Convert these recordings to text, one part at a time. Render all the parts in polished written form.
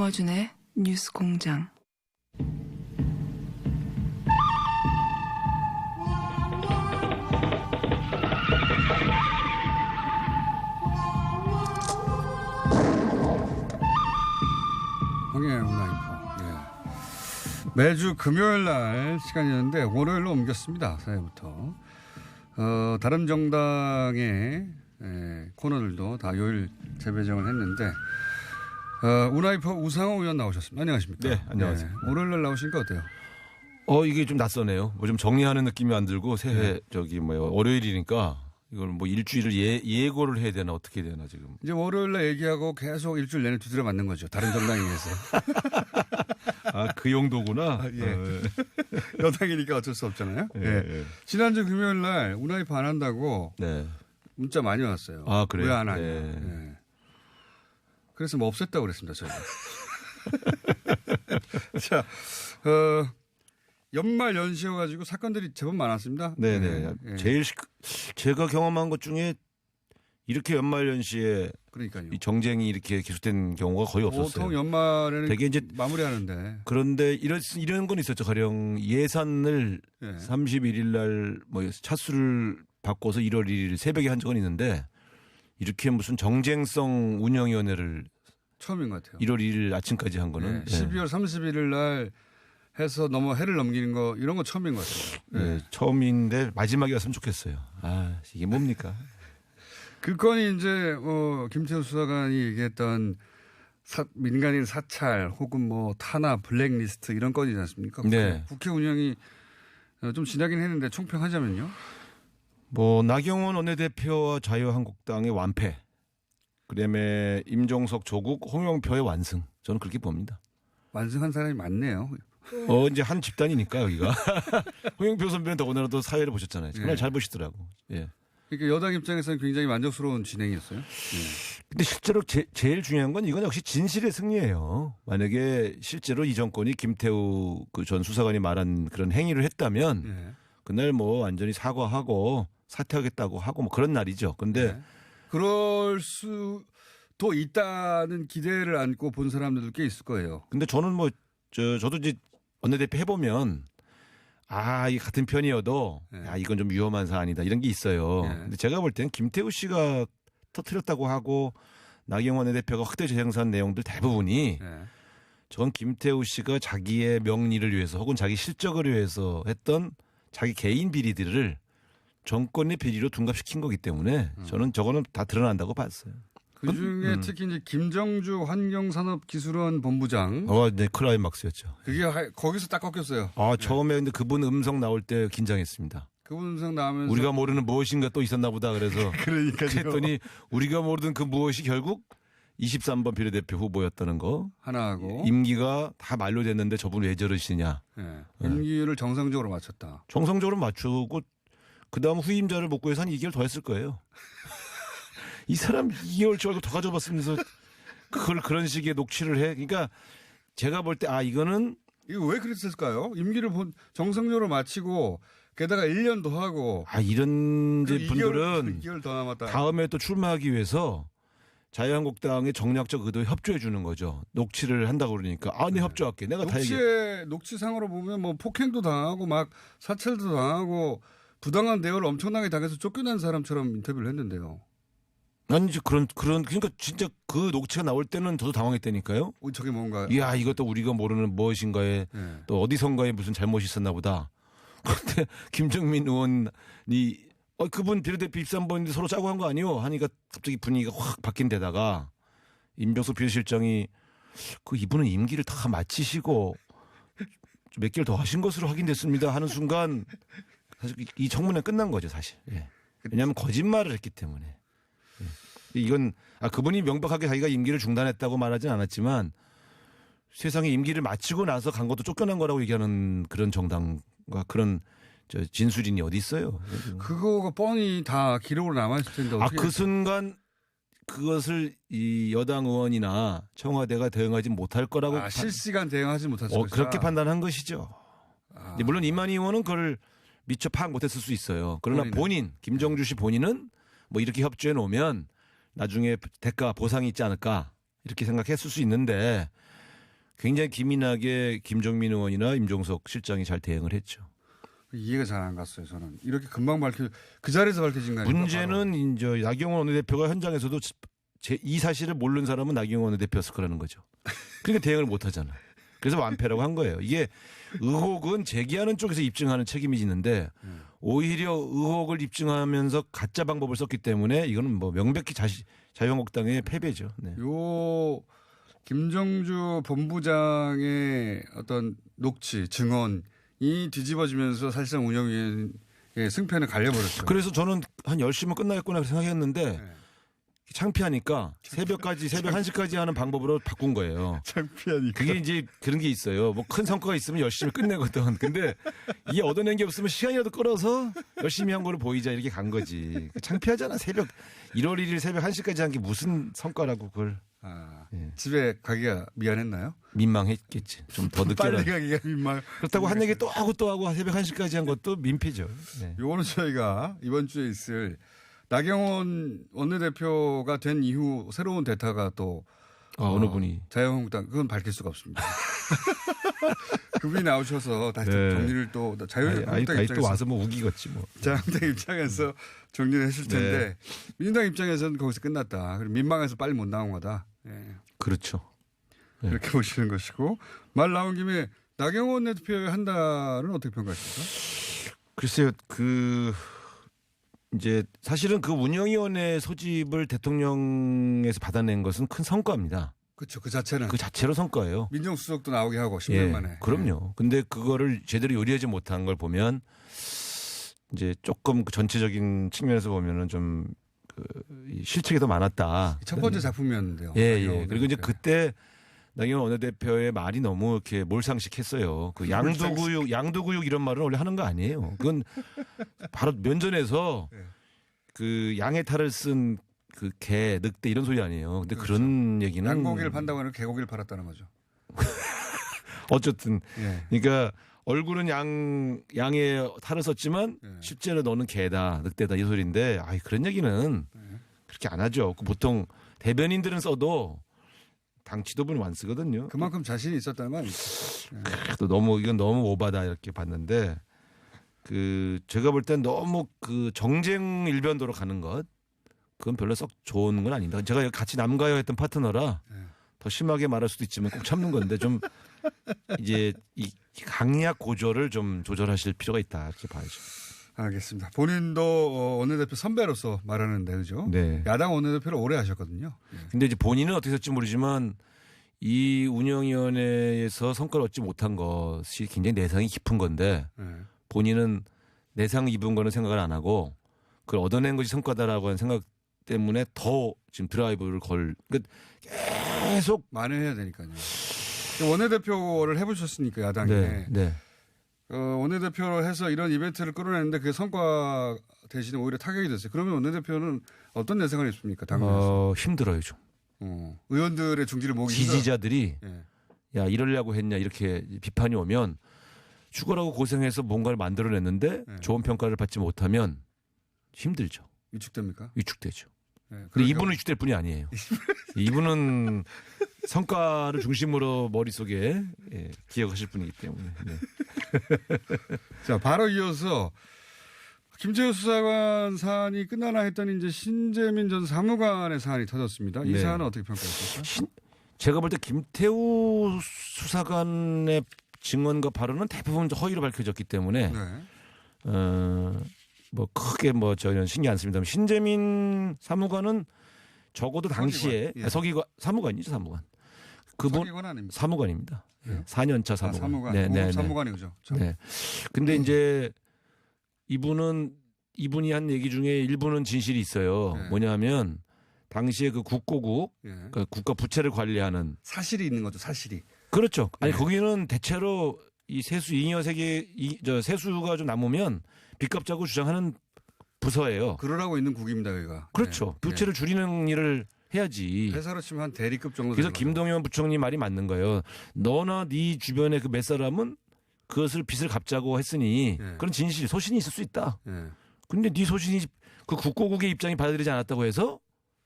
김어준의 뉴스공장. 황해의 온라인포. 매주 금요일 날 시간이었는데 월요일로 옮겼습니다. 사회부터. 다른 정당의 코너들도 다 요일 재배정을 했는데 온라인포 우상호 의원 나오셨습니다. 안녕하십니까? 네, 안녕하세요. 월요일 날 나오시니까 어때요? 이게 좀 낯서네요. 뭐 좀 정리하는 느낌이 안 들고 새해 월요일이니까 이걸 뭐 일주일을 예고를 해야 되나 어떻게 해야 되나 지금. 이제 월요일 날 얘기하고 계속 일주일 내내 두드려 맞는 거죠. 다른 정당에 의해서. 그 용도구나. 예. 여당이니까 어쩔 수 없잖아요. 예. 지난주 금요일 날 온라인포 안 한다고 문자 많이 왔어요. 그래요? 왜 안 하냐. 네. 그래서 뭐 없앴다고 그랬습니다, 저희가. 자, 연말 연시여가지고 사건들이 제법 많았습니다. 네네. 제일 제가 경험한 것 중에 이렇게 연말 연시에 그러니까요. 이 정쟁이 이렇게 계속된 경우가 거의 없었어요. 보통 연말에는 되게 이제 마무리하는데. 그런데 이런 건 있었죠. 가령 예산을 31일 날 차수를 바꿔서 1월 1일 새벽에 한 적은 있는데 이렇게 무슨 정쟁성 운영위원회를 처음인 것 같아요. 1월 1일 아침까지 한 거는 12월 31일 날 해서 해를 넘기는 거 이런 거 처음인 것 같아요. 네, 처음인데 마지막이었으면 좋겠어요. 이게 뭡니까? 그 건이 이제 김태우 수사관이 얘기했던 민간인 사찰 혹은 탄압, 블랙리스트 이런 건이지 않습니까? 네. 국회 운영이 좀 지나긴 했는데 총평하자면요. 나경원 원내대표와 자유한국당의 완패, 그다음에 임종석, 조국, 홍영표의 완승. 저는 그렇게 봅니다. 완승한 사람이 많네요. 이제 한 집단이니까 여기가. 홍영표 선배는 더군다나 사회를 보셨잖아요. 정말 잘 보시더라고. 예. 그러니까 여당 입장에서는 굉장히 만족스러운 진행이었어요. 근데 실제로 제일 중요한 건 이건 역시 진실의 승리예요. 만약에 실제로 이 정권이 김태우 전 수사관이 말한 그런 행위를 했다면 그날 완전히 사과하고 사퇴하겠다고 하고 그런 날이죠. 근데 그럴 수도 있다는 기대를 안고 본 사람들도 꽤 있을 거예요. 근데 저는 저도 이제 원내대표 해보면 이 같은 편이어도 이건 좀 위험한 사안이다 이런 게 있어요. 근데 제가 볼 때는 김태우 씨가 터뜨렸다고 하고 나경원 원내대표가 확대 재생산 내용들 대부분이 저건 김태우 씨가 자기의 명리를 위해서 혹은 자기 실적을 위해서 했던 자기 개인 비리들을 정권의 비리로 둔갑시킨 거기 때문에 저는 저거는 다 드러난다고 봤어요. 그중에 특히 이제 김정주 환경산업기술원 본부장. 네, 클라이막스였죠. 그게 거기서 딱 꺾였어요. 처음에 근데 그분 음성 나올 때 긴장했습니다. 그분 음성 나오면서 우리가 모르는 무엇인가 또 있었나 보다 그래서 그러니까요. 했더니 우리가 모르던 그 무엇이 결국 23번 비례대표 후보였다는 거. 하나하고. 임기가 다 만료됐는데 저분 왜 저러시냐. 임기를 정상적으로 맞췄다. 정상적으로 맞추고 그다음 후임자를 못 구해서 한 2개월 더 했을 거예요. 이 사람 2개월 줄 알고 더 가져봤으면서 그걸 그런 식의 녹취를 해. 그러니까 제가 볼 때 이거는 이거 왜 그랬을까요? 임기를 정상적으로 마치고 게다가 1년 더 하고. 이런 분들은 2개월 더 남았다. 다음에 또 출마하기 위해서 자유한국당의 정략적 의도에 협조해 주는 거죠. 녹취를 한다고 그러니까 네 협조할게. 내가 다 얘기해. 녹취상으로 보면 폭행도 당하고 사찰도 당하고 부당한 대우를 엄청나게 당해서 쫓겨난 사람처럼 인터뷰를 했는데요. 아니, 그러니까 진짜 그 녹취가 나올 때는 저도 당황했다니까요. 저게 뭔가. 이야, 이것도 우리가 모르는 무엇인가에 또 어디선가에 무슨 잘못이 있었나 보다. 그런데 김정민 의원이 그분 비례대표 입사 한 번인데 서로 짜고 한 거 아니요? 하니까 갑자기 분위기가 확 바뀐 데다가 임병수 비서실장이 이분은 임기를 다 마치시고 몇 개월 더 하신 것으로 확인됐습니다 하는 순간 사실 이 청문회 끝난 거죠, 사실. 왜냐하면 거짓말을 했기 때문에. 이건 그분이 명백하게 자기가 임기를 중단했다고 말하진 않았지만 세상에 임기를 마치고 나서 간 것도 쫓겨난 거라고 얘기하는 그런 정당과 그런 진술인이 어디 있어요? 그거가 뻔히 다 기록으로 남아있을 텐데 어떻게. 그 순간 그것을 이 여당 의원이나 청와대가 대응하지 못할 거라고. 실시간 대응하지 못할 것이다. 그렇게 판단한 것이죠. 물론 이만희 의원은 그걸 미처 파악 못했을 수 있어요. 그러나 김정주 씨 본인은 이렇게 협조해 놓으면 나중에 대가 보상이 있지 않을까 이렇게 생각했을 수 있는데 굉장히 기민하게 김종민 의원이나 임종석 실장이 잘 대응을 했죠. 이해가 잘 안 갔어요. 저는 이렇게 금방 그 자리에서 밝혀진 거 아닙니까? 문제는 이제 나경원 원내대표가 현장에서도 이 사실을 모르는 사람은 나경원 원내대표였을 거라는 거죠. 그러니까 대응을 못 하잖아. 그래서 완패라고 한 거예요. 이게 의혹은 제기하는 쪽에서 입증하는 책임이 있는데 오히려 의혹을 입증하면서 가짜 방법을 썼기 때문에 이거는 뭐 명백히 자유한국당의 패배죠. 네. 요 김정주 본부장의 어떤 녹취 증언이 뒤집어지면서 사실상 운영위의 승패는 갈려버렸죠. 그래서 저는 한 10시면 끝나겠구나 생각했는데 네. 창피하니까 새벽 1시까지 하는 방법으로 바꾼 거예요. 창피하니까. 그게 이제 그런 게 있어요. 뭐 큰 성과가 있으면 열심히 끝내거든. 근데 이게 얻어낸 게 없으면 시간이라도 끌어서 열심히 한 거를 보이자 이렇게 간 거지. 창피하잖아. 1월 1일 새벽 1시까지 한 게 무슨 성과라고 그걸. 예. 집에 가기가 미안했나요? 민망했겠지. 좀 더 늦게. 빨리 가기가 민망. 그렇다고 한 얘기 또 하고 새벽 1시까지 한 것도 민폐죠. 네. 요거는 저희가 이번 주에 있을 나경원 원내대표가 된 이후 새로운 대타가 또 어느 분이 자유한국당 그건 밝힐 수가 없습니다. 그분이 나오셔서 다시 네. 정리를 또 자유한국당 입장에서 또 와서 뭐 우기겠지 뭐. 자유한국당 입장에서 정리를 했을 텐데 민주당 입장에서는 거기서 끝났다. 그리고 민망해서 빨리 못 나온 거다. 예. 그렇죠. 이렇게 보시는 것이고 말 나온 김에 나경원 원내대표의 한 달은 어떻게 평가하십니까? 글쎄요. 이제 사실은 그 운영위원회 소집을 대통령에서 받아낸 것은 큰 성과입니다. 그렇죠. 그 자체는. 그 자체로 성과예요. 민정수석도 나오게 하고 10년 예, 만에. 그럼요. 근데 그거를 제대로 요리하지 못한 걸 보면 이제 조금 그 전체적인 측면에서 보면은 좀 실책이 더 많았다. 첫 번째 작품이었는데요. 예. 그리고 이제 그때 나경원 원내대표의 말이 너무 이렇게 몰상식했어요. 그 양두구육 이런 말은 원래 하는 거 아니에요. 그건 바로 면전에서 그 양의 탈을 쓴 그 개, 늑대 이런 소리 아니에요. 근데 그렇죠. 그런 얘기는 양고기를 판다고 하는 개고기를 팔았다는 거죠. 어쨌든 예. 그러니까 얼굴은 양의 탈을 썼지만 실제로 너는 개다, 늑대다 이 소리인데 그런 얘기는 그렇게 안 하죠. 보통 대변인들은 써도 당 지도부는 안 쓰거든요. 그만큼 자신이 있었다는 건 아니죠. 또 이건 너무 오바다 이렇게 봤는데 제가 볼 땐 너무 정쟁 일변도로 가는 것 그건 별로 썩 좋은 건 아닙니다. 제가 같이 남가요 했던 파트너라 더 심하게 말할 수도 있지만 꼭 참는 건데 좀 이제 이 강약 고조를 좀 조절하실 필요가 있다 이렇게 봐야죠. 알겠습니다. 본인도 원내대표 선배로서 말하는데 그죠? 네. 야당 원내대표를 오래 하셨거든요. 근데 이제 본인은 어떻게 될지 모르지만 이 운영위원회에서 성과를 얻지 못한 것이 굉장히 내상이 깊은 건데 본인은 내상 입은 거는 생각을 안 하고 그걸 얻어낸 것이 성과다라고 하는 생각 때문에 더 지금 드라이브를 계속 만회해야 되니까요. 원내대표를 해보셨으니까 야당에. 네. 원내대표를 해서 이런 이벤트를 끌어내는데 그게 성과 대신에 오히려 타격이 됐어요. 그러면 원내대표는 어떤 내상을 입습니까? 당내에서. 힘들어요 좀. 의원들의 중지를 모으기 지지자들이 야 이러려고 했냐 이렇게 비판이 오면 죽어라고 고생해서 뭔가를 만들어냈는데 좋은 평가를 받지 못하면 힘들죠. 위축됩니까? 위축되죠. 그러니까 이분은 위축될 뿐이 아니에요. 이분은 성과를 중심으로 머릿속에 기억하실 분이기 때문에. 네. 자, 바로 이어서 김태우 수사관 사안이 끝나나 했더니 이제 신재민 전 사무관의 사안이 터졌습니다. 이 사안은 어떻게 평가하십니까? 제가 볼 때 김태우 수사관의 증언과 발언은 대부분 허위로 밝혀졌기 때문에 뭐 크게 저는 신경 안 씁니다만 신재민 사무관은 적어도 당시에 서기관 사무관이죠 사무관. 그분 서기관 아닙니까? 사무관입니다. 4년차 사무관. 사무관. 네. 사무관이죠. 네. 근데 이제 이분이 한 얘기 중에 일부는 진실이 있어요. 뭐냐면 당시에 그 국고국 그러니까 국가 부채를 관리하는 사실이 있는 거죠. 사실이. 그렇죠. 아니 거기는 대체로 이 세수 잉여 세수가 좀 남으면 빚 갚자고 주장하는 부서예요. 그러라고 있는 국입니다, 여기가. 그렇죠. 부채를 줄이는 일을 해야지. 회사로 치면 한 대리급 정도. 그래서 김동연 부총리 말이 맞는 거예요. 너나 네 주변에 그 몇 사람은 그것을 빚을 갚자고 했으니 그런 진실, 소신이 있을 수 있다. 근데 네 소신이 그 국고국의 입장이 받아들이지 않았다고 해서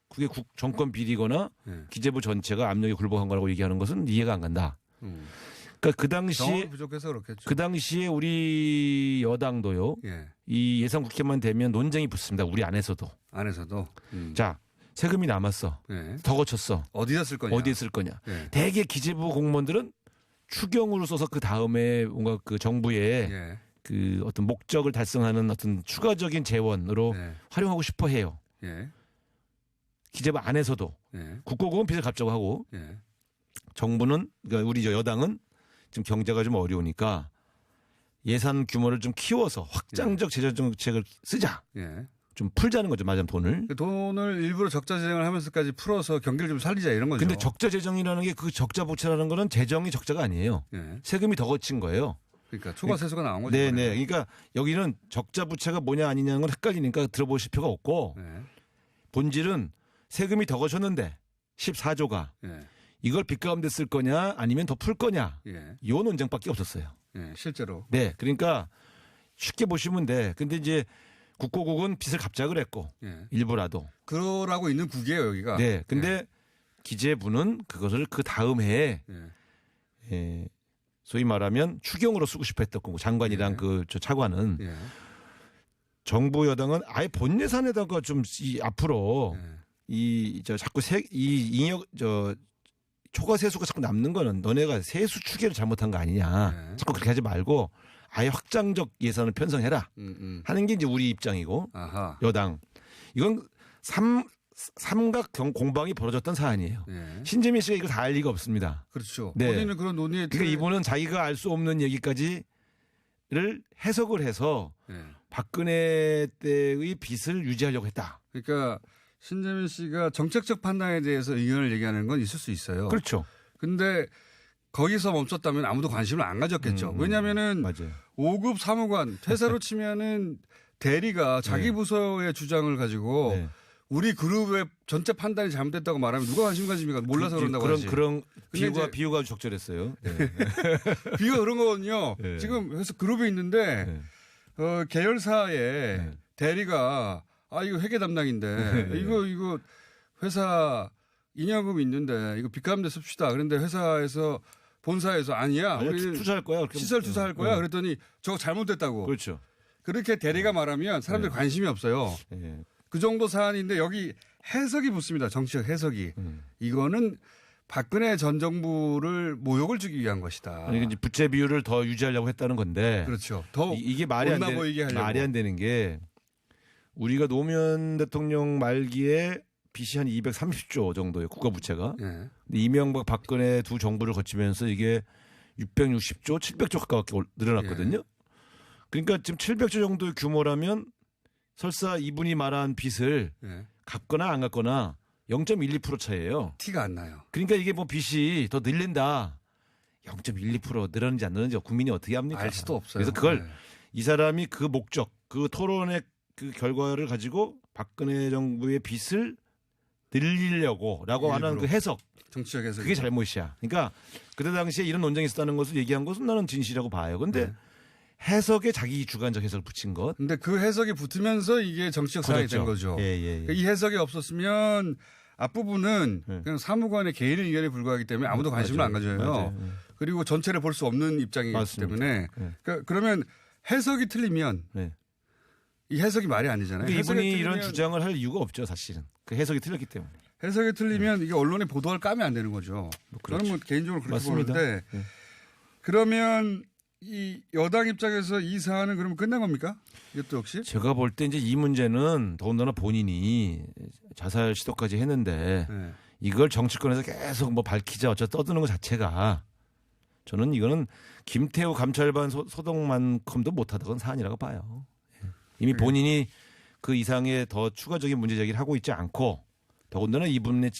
그게 정권 비리거나 기재부 전체가 압력에 굴복한 거라고 얘기하는 것은 이해가 안 간다. 그러니까 그 경험이 당시에 부족해서 그렇겠죠. 그 당시에 우리 여당도요. 예. 이 예산 국회만 되면 논쟁이 붙습니다. 우리 안에서도. 안에서도. 자, 세금이 남았어. 예. 더 거쳤어. 어디다 쓸 거냐. 어디에 쓸 거냐. 예. 대개 기재부 공무원들은 추경으로 써서 그 다음에 뭔가 그 정부의 예. 그 어떤 목적을 달성하는 어떤 추가적인 재원으로 예. 활용하고 싶어 해요. 예. 기재부 안에서도 예. 국고국은 빚을 갚자고 하고 예. 정부는 그러니까 우리 저 여당은 지금 경제가 좀 어려우니까 예산 규모를 좀 키워서 확장적 재정 정책을 쓰자. 예. 좀 풀자는 거죠. 맞으면 돈을. 그 돈을 일부러 적자 재정을 하면서까지 풀어서 경기를 좀 살리자 이런 거죠. 근데 적자 재정이라는 게 그 적자 부채라는 거는 재정이 적자가 아니에요. 예. 세금이 더 거친 거예요. 그러니까 초과 세수가 나온 거죠. 네네. 그러니까 여기는 적자 부채가 뭐냐 아니냐는 건 헷갈리니까 들어보실 필요가 없고 예. 본질은 세금이 더 거쳤는데 14조가 예. 이걸 빚 가운데 쓸 거냐 아니면 더 풀 거냐 예. 요 논쟁밖에 없었어요. 예. 실제로. 네. 그러니까 쉽게 보시면 돼. 근데 이제 국고국은 빚을 갚자 그랬고 예. 일부라도. 그러라고 있는 국이에요 여기가. 네. 근데 기재부는 그것을 그 다음 해에 예. 소위 말하면 추경으로 쓰고 싶어 했던 거고 장관이랑 예. 그 저 차관은 예. 정부 여당은 아예 본 예산에다가 좀 앞으로 예. 이 저 자꾸 이 잉여 저 초과 세수가 자꾸 남는 거는 너네가 세수 추계를 잘못한 거 아니냐. 네. 자꾸 그렇게 하지 말고 아예 확장적 예산을 편성해라 하는 게 이제 우리 입장이고 아하. 여당 이건 삼각 공방이 벌어졌던 사안이에요. 예. 신재민 씨가 이거 다 알 리가 없습니다. 그렇죠. 네. 본인은 그런 논의에 그러니까 이분은 자기가 알 수 없는 얘기까지를 해석을 해서 예. 박근혜 때의 빚을 유지하려고 했다. 그러니까 신재민 씨가 정책적 판단에 대해서 의견을 얘기하는 건 있을 수 있어요. 그렇죠. 근데 거기서 멈췄다면 아무도 관심을 안 가졌겠죠. 왜냐하면은 맞아요. 5급 사무관 퇴사로 치면은 대리가 자기 네. 부서의 주장을 가지고 네. 우리 그룹의 전체 판단이 잘못됐다고 말하면 누가 관심 가집니까? 몰라서 그런다고 하지. 그런 근데 비유가 적절했어요. 네. 비유가 그런 거거든요. 네. 지금 그래서 그룹이 있는데 네. 계열사에 네. 대리가 이거 회계 담당인데 네. 이거 회사 인여금이 있는데 이거 빚가운데 씁시다. 그런데 회사에서 본사에서 아니야. 아니, 우리는 투자할 거야. 그렇게 시설 투자할 거야. 네. 그랬더니 저거 잘못됐다고. 그렇죠. 그렇게 대리가 말하면 사람들이 네. 관심이 없어요. 네. 그 정도 사안인데 여기 해석이 붙습니다. 정치적 해석이. 이거는 박근혜 전 정부를 모욕을 주기 위한 것이다. 아니 이제 부채 비율을 더 유지하려고 했다는 건데. 그렇죠. 더 이게 말이 안 못나 보이게 하려고. 말이 안 되는 게 우리가 노무현 대통령 말기에 빚이 한 230조 정도의 국가 부채가. 예. 근데 이명박 박근혜 두 정부를 거치면서 이게 660조, 700조 가깝게 늘어났거든요. 예. 그러니까 지금 700조 정도의 규모라면 설사 이분이 말한 빚을 예. 갚거나 안 갚거나 0.12% 차이예요. 티가 안 나요. 그러니까 이게 뭐 빚이 더 늘린다. 0.12% 늘었는지 안 늘었는지 국민이 어떻게 합니까? 알 수도 없어요. 그래서 그걸 네. 이 사람이 그 목적, 그 토론의 그 결과를 가지고 박근혜 정부의 빚을 늘리려고라고 하는 일부러. 그 해석. 정치적 해석. 그게 잘못이야. 그러니까 그때 당시에 이런 논쟁이 있었다는 것을 얘기한 것은 나는 진실이라고 봐요. 근데 네. 해석에 자기 주관적 해석을 붙인 것. 근데 그 해석이 붙으면서 이게 정치적 사안이 된 거죠. 예. 이 해석이 없었으면 앞부분은 네. 그냥 사무관의 개인의 의견에 불과하기 때문에 아무도 관심을 안 가져요. 맞아요. 그리고 전체를 볼 수 없는 입장이기 맞습니다. 때문에 네. 그러면 해석이 틀리면 네. 이 해석이 말이 아니잖아요. 그러니까 해석이 이분이 이런 틀리면- 주장을 할 이유가 없죠, 사실은. 그 해석이 틀렸기 때문에. 해석이 틀리면 이게 언론에 보도할 까면 안 되는 거죠. 저는 뭐 개인적으로 그렇게 맞습니다. 보는데 네. 그러면 이 여당 입장에서 이 사안은 그러면 끝난 겁니까? 이것도 역시? 제가 볼 때 이제 이 문제는 더군다나 본인이 자살 시도까지 했는데 네. 이걸 정치권에서 계속 뭐 밝히자 어쩌 떠드는 것 자체가 저는 이거는 김태우 감찰반 소동만큼도 못하던 사안이라고 봐요. 예. 이미 본인이 그 이상의 더 추가적인 문제 제기를 하고 있지 않고 더군다나 이분의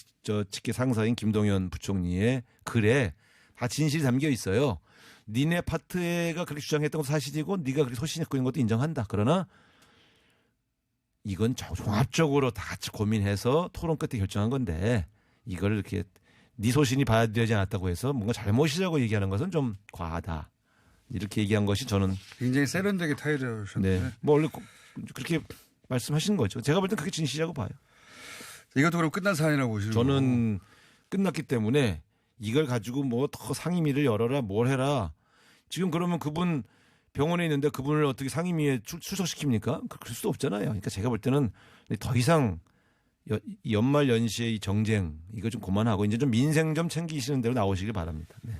직계 상사인 김동연 부총리의 글에 다 진실이 담겨 있어요. 니네 파트가 그렇게 주장했던 것도 사실이고 네가 그렇게 소신있고 있는 것도 인정한다. 그러나 이건 종합적으로 다 같이 고민해서 토론 끝에 결정한 건데 이걸 이렇게 네 소신이 받아들여지지 않았다고 해서 뭔가 잘못이라고 얘기하는 것은 좀 과하다. 이렇게 얘기한 것이 저는 굉장히 세련되게 타이를 하셨는데 네. 뭐 원래 그렇게 말씀하신 거죠. 제가 볼 땐 그게 진실이라고 봐요. 이것도 그럼 끝난 사안이라고 보시는 저는 끝났기 때문에 이걸 가지고 뭐 더 상임위를 열어라 뭘 해라. 지금 그러면 그분 병원에 있는데 그분을 어떻게 상임위에 출석시킵니까? 그럴 수도 없잖아요. 그러니까 제가 볼 때는 더 이상 연말 연시의 이 정쟁 이거 좀 그만하고 이제 좀 민생 좀 챙기시는 대로 나오시길 바랍니다. 네.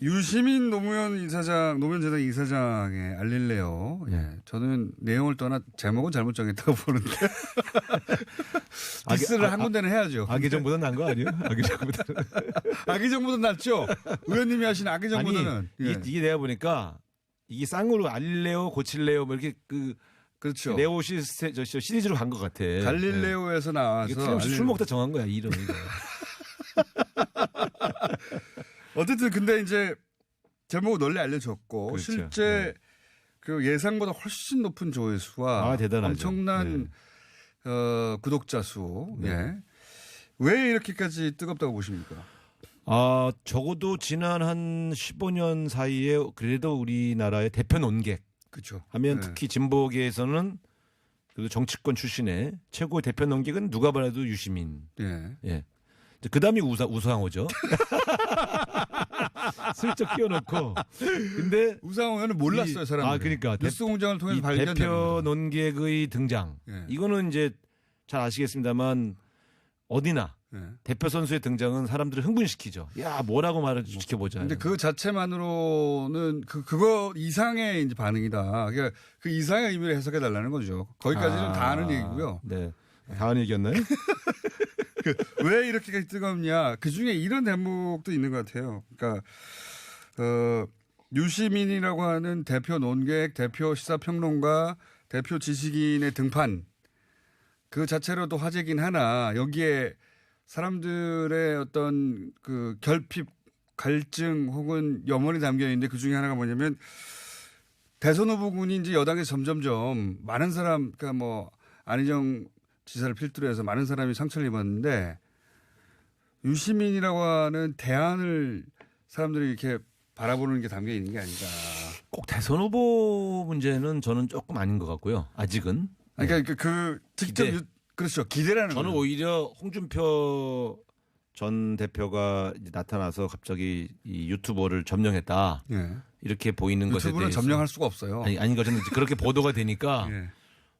유시민 노무현 재단 이사장의 알릴레오. 예. 저는 내용을 떠나 제목은 잘못 정했다고 보는데. 디스를 한 군데는 해야죠. 아기 정보는 난 거 아니에요? 아기 정보는. 아기 정보는 낫죠. 의원님이 하신 아기 정보는. 예. 이게 내가 보니까 이게 쌍으로 알릴레오 고칠레오 뭐 이렇게 그렇죠. 레오 시리즈로 간 것 같아. 갈릴레오에서 나와서. 이게 술 먹다 정한 거야 이름 이거. 어쨌든 근데 이제 제목은 널리 알려졌고 그렇죠. 실제 그 예상보다 훨씬 높은 조회수와 대단하죠. 엄청난 구독자 수. 네. 예. 왜 이렇게까지 뜨겁다고 보십니까? 적어도 지난 한 15년 사이에 그래도 우리나라의 대표 논객 그렇죠. 하면 네. 특히 진보계에서는 그래도 정치권 출신의 최고의 대표 논객은 누가 봐도 유시민. 예. 예. 그다음이 우상호죠. 슬쩍 끼워놓고. 근데 우상호 의원은 몰랐어요, 사람들이. 그러니까 뉴스공장을 통해서 이 발견된 대표 논객의 등장. 예. 이거는 이제 잘 아시겠습니다만 어디나 예. 대표 선수의 등장은 사람들을 흥분시키죠. 야 뭐라고 말을 지켜보자. 근데 그 자체만으로는 그거 이상의 이제 반응이다. 그러니까 그 이상의 의미를 해석해 달라는 거죠. 거기까지는 다 아는 얘기고요. 네. 다 아는 얘기였나요? 왜 이렇게까지 뜨겁냐. 그중에 이런 대목도 있는 것 같아요. 그러니까 유시민이라고 하는 대표 논객, 대표 시사평론가, 대표 지식인의 등판 그 자체로도 화제긴 하나 여기에 사람들의 어떤 그 결핍, 갈증 혹은 염원이 담겨 있는데 그 중에 하나가 뭐냐면 대선 후보군이 이제 여당에 점점점 많은 사람, 그러니까 뭐 안희정 지사를 필두로 해서 많은 사람이 상처를 입었는데 유시민이라고 하는 대안을 사람들이 이렇게 바라보는 게 담겨 있는 게 아닌가. 꼭 대선 후보 문제는 저는 조금 아닌 것 같고요. 아직은. 그러니까 그 직접 그렇죠. 기대라는 저는 거예요. 오히려 홍준표 전 대표가 이제 나타나서 갑자기 이 유튜버를 점령했다. 예. 이렇게 보이는 것에 유튜브는 대해서 점령할 수가 없어요. 아닌 것은 그렇게 보도가 되니까 예.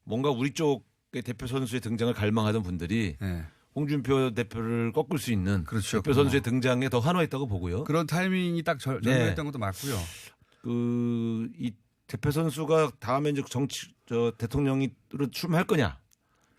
뭔가 우리 쪽의 대표 선수의 등장을 갈망하던 분들이 예. 홍준표 대표를 꺾을 수 있는 그렇죠. 대표 선수의 등장에 더 환호했다고 보고요. 그런 타이밍이 딱 전개했던 것도 맞고요. 이 대표 선수가 다음에 이제 대통령으로 출마할 거냐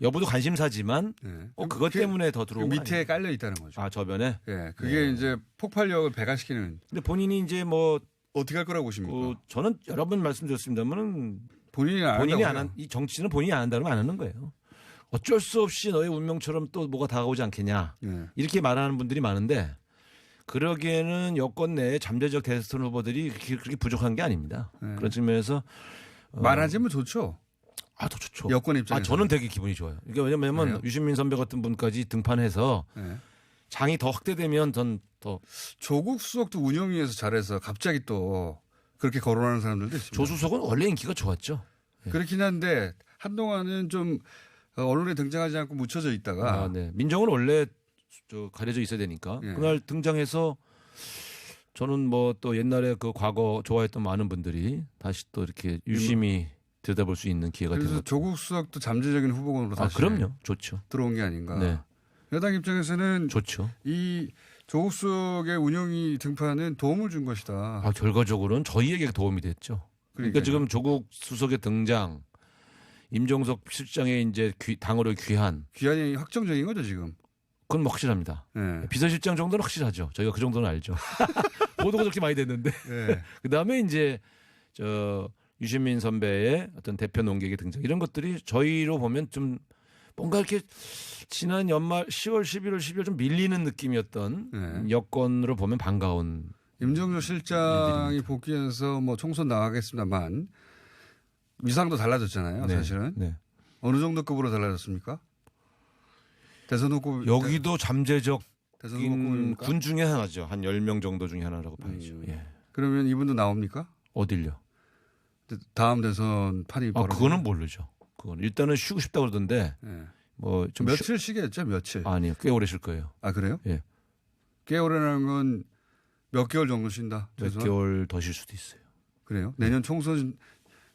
여부도 관심사지만 예. 꼭 그것 때문에 더 들어온 그 거 밑에 아니에요? 깔려 있다는 거죠. 저변에. 예. 그게 이제 폭발력을 배가시키는. 근데 본인이 이제 뭐 어떻게 할 거라고 보십니까? 저는 여러 번 말씀드렸습니다만은 본인이 안 한 이 정치는 본인이 안 한다면 안 하는 거예요. 어쩔 수 없이 너의 운명처럼 또 뭐가 다가오지 않겠냐 예. 이렇게 말하는 분들이 많은데 그러기에는 여권 내에 잠재적 대선 후보들이 그렇게 부족한 게 아닙니다. 예. 그런 측면에서 말하자면 좋죠. 더 좋죠. 여권 입장에서. 저는 되게 기분이 좋아요. 이게 왜냐면 그래요? 유시민 선배 같은 분까지 등판해서 예. 장이 더 확대되면 전 더 조국 수석도 운영위에서 잘해서 갑자기 또 그렇게 거론하는 사람들도 있습니다. 조수석은 원래 인기가 좋았죠. 그렇긴 한데 한동안은 좀 언론에 등장하지 않고 묻혀져 있다가 네. 민정은 원래 가려져 있어야 되니까 예. 그날 등장해서 저는 뭐 또 옛날에 그 과거 좋아했던 많은 분들이 다시 또 이렇게 유심히 들여다볼 수 있는 기회가 그래서 되는 거죠. 조국 수석도 잠재적인 후보군으로 다시 그럼요. 좋죠. 들어온 게 아닌가. 네. 여당 입장에서는 좋죠. 이 조국 수석의 운영위 등판은 도움을 준 것이다. 결과적으로는 저희에게 도움이 됐죠. 그러니까 지금 조국 수석의 등장, 임종석 실장의 이제 당으로 귀환. 귀환이 확정적인 거죠 지금. 그건 뭐 확실합니다. 네. 비서실장 정도는 확실하죠. 저희가 그 정도는 알죠. 보도가 그렇게 많이 됐는데. 네. 그 다음에 이제 유시민 선배의 어떤 대표 논객의 등장 이런 것들이 저희로 보면 좀 뭔가 이렇게 지난 연말 10월, 11월, 12월 좀 밀리는 느낌이었던 네. 여건으로 보면 반가운. 임종석 실장이 복귀해서 뭐 총선 나가겠습니다만 위상도 달라졌잖아요. 네. 사실은 네. 어느 정도 급으로 달라졌습니까? 대선 후보 여기도 잠재적 대선 후보입니까? 군 중에 하나죠. 한 10명 정도 중에 하나라고 봐야죠. 예. 그러면 이분도 나옵니까? 어딜요? 다음 대선 판이 그거는 모르죠. 그거는 일단은 쉬고 싶다고 그러던데 네. 뭐 좀 며칠 쉬겠죠, 며칠. 아니요, 꽤 오래 쉴 거예요. 아 그래요? 예. 꽤 오래라는 건 몇 개월 정도 쉰다. 몇 최소한? 개월 더 쉴 수도 있어요. 그래요? 내년 총선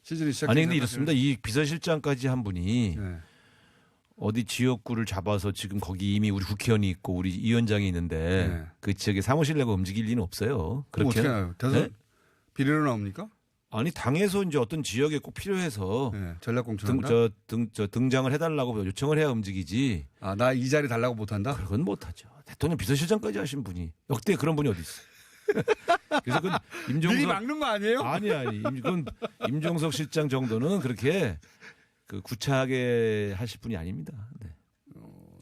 시즌이 시작. 아니 근데 이렇습니다. 이 비서실장까지 한 분이 네. 어디 지역구를 잡아서 지금 거기 이미 우리 국회의원이 있고 우리 위원장이 있는데 네. 그 지역에 사무실 내고 움직일 리는 없어요. 그럼 그렇게 어떻게 해요? 대선 네? 비례로 나옵니까? 아니 당에서 이제 어떤 지역에 꼭 필요해서 네. 전략공천한다. 등장을 해달라고 요청을 해야 움직이지. 아, 나 이 자리 달라고 못한다? 그건 못하죠. 대통령 비서실장까지 하신 분이 역대 그런 분이 어디 있어요? 그래서 그건 미리 임종석 막는 거 아니에요? 아니 그건 임종석 실장 정도는 그렇게 그 구차하게 하실 분이 아닙니다. 네.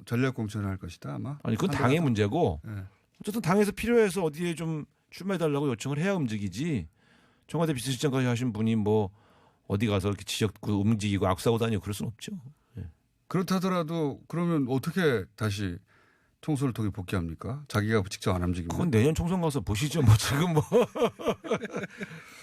전략공천을 할 것이다 아마. 아니 그건 당의 문제고 네. 어쨌든 당에서 필요해서 어디에 좀 출마해달라고 요청을 해야 움직이지. 청와대 비서실장까지 하신 분이 뭐 어디 가서 이렇게 지역구 움직이고 악수하고 다니고 그럴 수는 없죠. 그렇다더라도 그러면 어떻게 다시 총선을 통해 복귀합니까? 자기가 직접 안 움직이면. 그건 내년 총선 가서 보시죠. 뭐 지금 뭐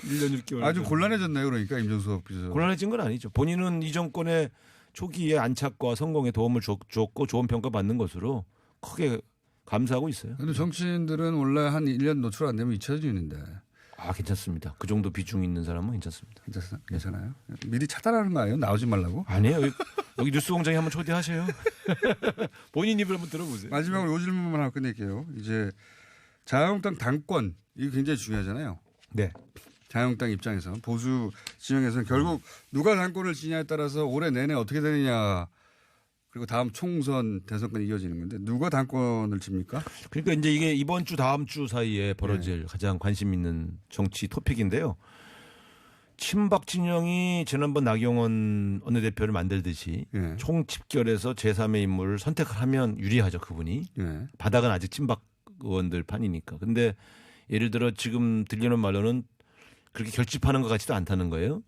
1년 6개월 아주 곤란해졌네요. 그러니까 임종석 비서. 곤란해진 건 아니죠. 본인은 이 정권의 초기에 안착과 성공에 도움을 줬고 좋은 평가 받는 것으로 크게 감사하고 있어요. 근데 정치인들은 원래 한 1년 노출 안 되면 잊혀지는데. 아 괜찮습니다. 그 정도 비중 있는 사람은 괜찮습니다. 괜찮아요? 미리 차단하는 거 아니에요? 나오지 말라고? 아니에요. 여기 뉴스공장에 한번 초대하세요. 본인 입을 한번 들어보세요. 마지막으로 요 질문만 하고 끝낼게요. 이제 자유한국당 당권 이게 굉장히 중요하잖아요. 네. 자유한국당 입장에서 보수 진영에서는 결국 누가 당권을 지냐에 따라서 올해 내내 어떻게 되느냐 그리고 다음 총선 대선까지 이어지는 건데 누가 당권을 집니까? 그러니까 이제 이게 이번 주 다음 주 사이에 벌어질 가장 관심 있는 정치 토픽인데요. 친박 진영이 지난번 나경원 원내대표를 만들듯이 예. 총집결해서 제3의 인물을 선택을 하면 유리하죠. 그분이. 예. 바닥은 아직 친박 의원들 판이니까. 근데 예를 들어 지금 들리는 말로는 그렇게 결집하는 것 같지도 않다는 거예요.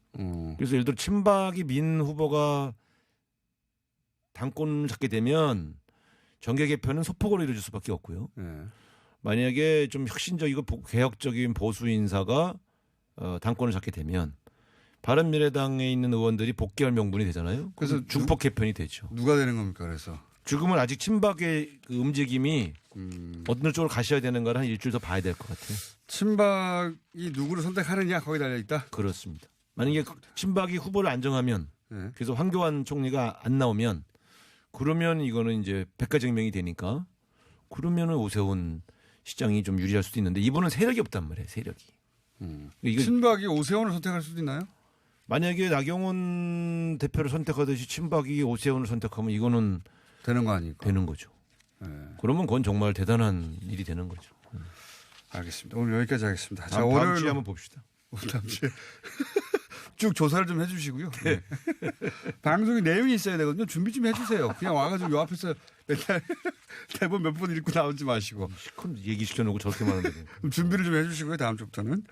그래서 예를 들어 친박이 민 후보가 당권을 잡게 되면 정계 개편은 소폭으로 이루어질 수밖에 없고요. 예. 만약에 좀 혁신적이고 개혁적인 보수 인사가 당권을 잡게 되면 바른미래당에 있는 의원들이 복귀할 명분이 되잖아요. 그래서 중폭 개편이 되죠. 누가 되는 겁니까? 그래서 지금은 아직 친박의 그 움직임이 어느 쪽으로 가셔야 되는가를 한 일주일 더 봐야 될 것 같아요. 친박이 누구를 선택하느냐 거기 달려 있다. 그렇습니다. 만약에 친박이 후보를 안정하면 예. 그래서 황교안 총리가 안 나오면 그러면 이거는 이제 백가쟁명이 되니까 그러면은 오세훈 시장이 좀 유리할 수도 있는데 이분은 세력이 없단 말이에요. 세력이. 이거 친박이 오세훈을 선택할 수도 있나요? 만약에 나경원 대표를 선택하듯이 친박이 오세훈을 선택하면 이거는 되는 거 아니까. 되는 거죠. 예. 그러면 그건 정말 대단한 일이 되는 거죠. 알겠습니다. 오늘 여기까지 하겠습니다. 자, 다음 주에 한번 봅시다. 다음 주에 쭉 조사를 좀 해주시고요. 네. 방송에 내용이 있어야 되거든요. 준비 좀 해주세요. 그냥 와가지고 요 앞에서 맨날 대본 몇 번 읽고 나오지 마시고. 시큰 얘기 시켜놓고 저렇게 말하는데. 준비를 좀 해주시고요. 다음 주부터는.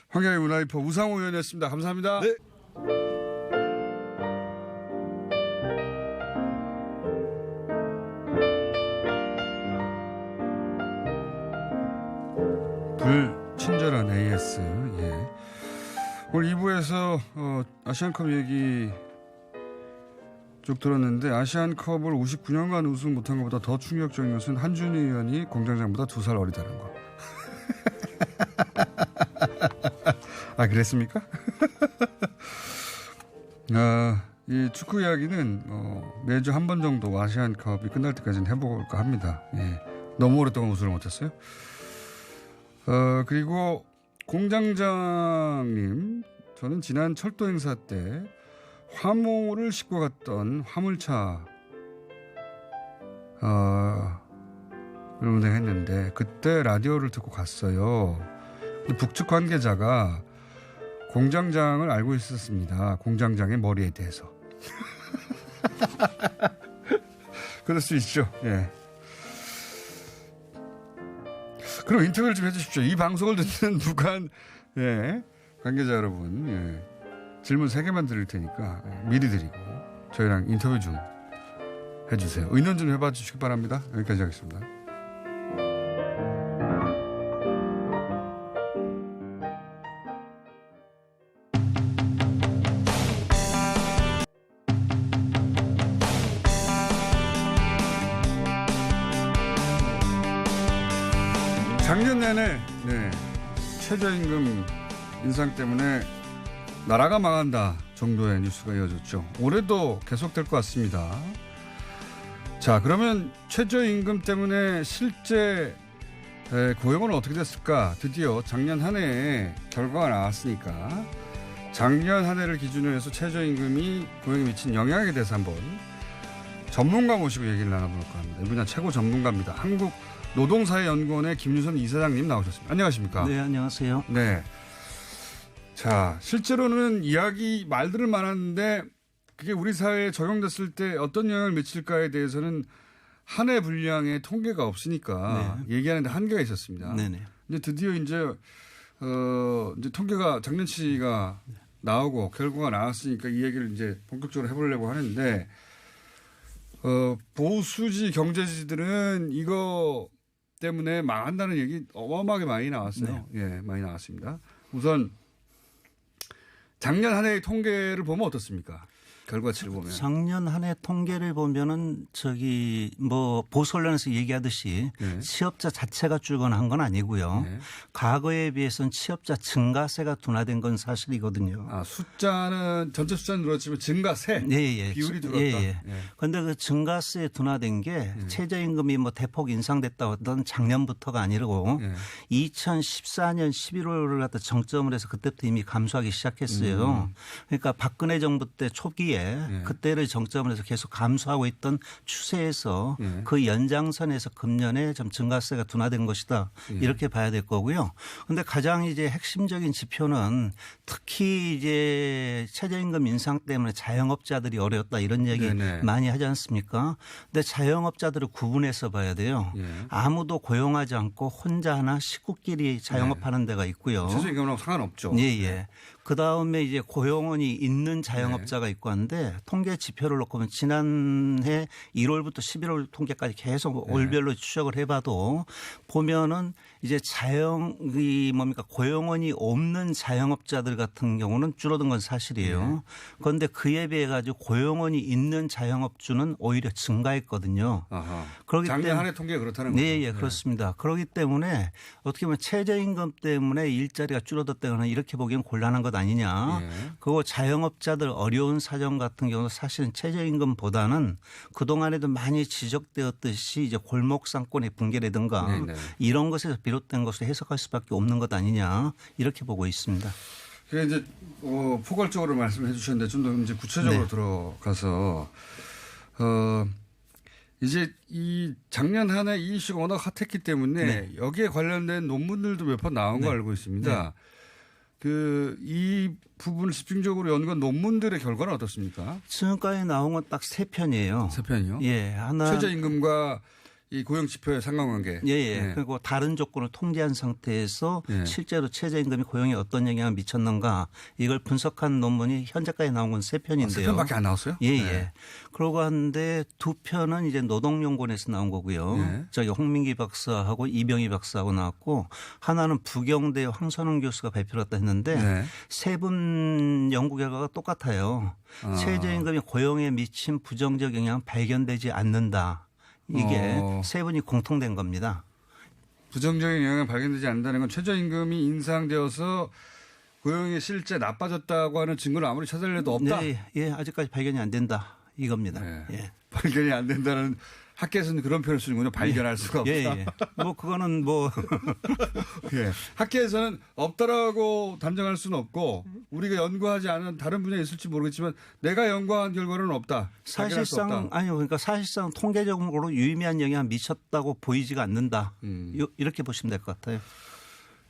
황야의 문화리포 우상호 의원이었습니다. 감사합니다. 네. 불친절한 AS. 예. 오늘 2부에서 아시안컵 얘기 쭉 들었는데 아시안컵을 59년간 우승 못한 것보다 더 충격적인 것은 한준희 의원이 공장장보다 2살 어리다는 거. 아 그랬습니까? 이 축구 이야기는 매주 한 번 정도 아시안컵이 끝날 때까지는 해볼까 합니다. 예. 너무 오랫동안 우승을 못했어요. 그리고 공장장님, 저는 지난 철도 행사 때 화물을 싣고 갔던 화물차 운행했는데 그때 라디오를 듣고 갔어요. 북측 관계자가 공장장을 알고 있었습니다. 공장장의 머리에 대해서. 그럴 수 있죠. 예. 그럼 인터뷰를 좀 해주십시오. 이 방송을 듣는 북한 관계자 여러분 질문 3개만 드릴 테니까 미리 드리고 저희랑 인터뷰 좀 해주세요. 의논 좀 해봐 주시기 바랍니다. 여기까지 하겠습니다. 작년 내내 최저임금 인상 때문에 나라가 망한다 정도의 뉴스가 이어졌죠. 올해도 계속될 것 같습니다. 자, 그러면 최저임금 때문에 실제 고용은 어떻게 됐을까? 드디어 작년 한 해에 결과가 나왔으니까 작년 한 해를 기준으로 해서 최저임금이 고용에 미친 영향에 대해서 한번 전문가 모시고 얘기를 나눠볼까 합니다. 이 분야 최고 전문가입니다. 한국노동사회연구원의 김유선 이사장님 나오셨습니다. 안녕하십니까? 네, 안녕하세요. 네. 자, 실제로는 말들을 많았는데 그게 우리 사회에 적용됐을 때 어떤 영향을 미칠까에 대해서는 한 해 분량의 통계가 없으니까 얘기하는데 한계가 있었습니다. 네네. 이제 드디어 이제 통계가 작년치가 나오고 결과가 나왔으니까 이 얘기를 이제 본격적으로 해보려고 하는데 보수지 경제지들은 이거 때문에 망한다는 얘기 어마어마하게 많이 나왔어요. 예, 많이 나왔습니다. 우선 작년 한 해의 통계를 보면 어떻습니까? 결과치를 보면. 작년 한 해 통계를 보면은 보수 언론에서 얘기하듯이 취업자 자체가 줄거나 한 건 아니고요. 과거에 비해서는 취업자 증가세가 둔화된 건 사실이거든요. 아, 전체 숫자는 늘었지만 증가세 비율이 늘었다. 그런데 그 증가세 둔화된 게 최저임금이 대폭 인상됐다고 하던 작년부터가 아니고 2014년 11월을 갖다 정점을 해서 그때부터 이미 감소하기 시작했어요. 그러니까 박근혜 정부 때 초기에 그때를 정점으로 해서 계속 감소하고 있던 추세에서 그 연장선에서 금년에 좀 증가세가 둔화된 것이다. 이렇게 봐야 될 거고요. 그런데 가장 이제 핵심적인 지표는 특히 이제 최저임금 인상 때문에 자영업자들이 어려웠다 이런 얘기 많이 하지 않습니까? 근데 자영업자들을 구분해서 봐야 돼요. 아무도 고용하지 않고 혼자 하나 식구끼리 자영업하는 데가 있고요. 최저임금하고 상관없죠. 예. 그다음에 이제 고용원이 있는 자영업자가 있고 한데 통계 지표를 놓고 보면 지난해 1월부터 11월 통계까지 계속 월별로 추적을 해봐도 보면은 이제 고용원이 없는 자영업자들 같은 경우는 줄어든 건 사실이에요. 그런데 그에 비해 가지고 고용원이 있는 자영업주는 오히려 증가했거든요. 작년 한 해 통계가 그렇다는 거죠. 네, 그렇습니다. 그렇기 때문에 어떻게 보면 최저임금 때문에 일자리가 줄어들다거나 이렇게 보기엔 곤란한 것 아니냐. 그리고 자영업자들 어려운 사정 같은 경우는 사실은 최저임금보다는 그동안에도 많이 지적되었듯이 이제 골목상권의 붕괴라든가 이런 것에서 비롯된 것을 해석할 수밖에 없는 것 아니냐 이렇게 보고 있습니다. 그게 이제 포괄적으로 말씀해 주셨는데 좀 더 이제 구체적으로 들어가서 이제 이 작년 한 해 이 이슈가 워낙 핫했기 때문에 여기에 관련된 논문들도 몇 번 나온 거 알고 있습니다. 이 부분을 집중적으로 연구한 논문들의 결과는 어떻습니까? 지금까지 나온 건 딱 3편이에요. 3편이요? 예, 하나 최저임금과 이 고용지표의 상관관계. 그리고 다른 조건을 통제한 상태에서 실제로 최저임금이 고용에 어떤 영향을 미쳤는가 이걸 분석한 논문이 현재까지 나온 건 3편인데요. 3편밖에 안 나왔어요? 예. 그러고 하는데 2편은 이제 노동연구원에서 나온 거고요. 저기 홍민기 박사하고 이병희 박사하고 나왔고 하나는 부경대 황선홍 교수가 발표를 했다 했는데 세 분 연구 결과가 똑같아요. 최저임금이 고용에 미친 부정적 영향은 발견되지 않는다. 이게 세 분이 공통된 겁니다. 부정적인 영향이 발견되지 않는다는 건 최저임금이 인상되어서 고용이 실제 나빠졌다고 하는 증거를 아무리 찾아내도 없다. 예, 아직까지 발견이 안 된다 이겁니다. 발견이 안 된다는 학계에서는 그런 표현을 쓰는군요. 발견할 수가 없다. 그거는 학계에서는 없다라고 단정할 수는 없고 우리가 연구하지 않은 다른 분야에 있을지 모르겠지만 내가 연구한 결과는 없다. 사실상 그러니까 사실상 통계적으로 유의미한 영향을 미쳤다고 보이지가 않는다. 이렇게 보시면 될 것 같아요.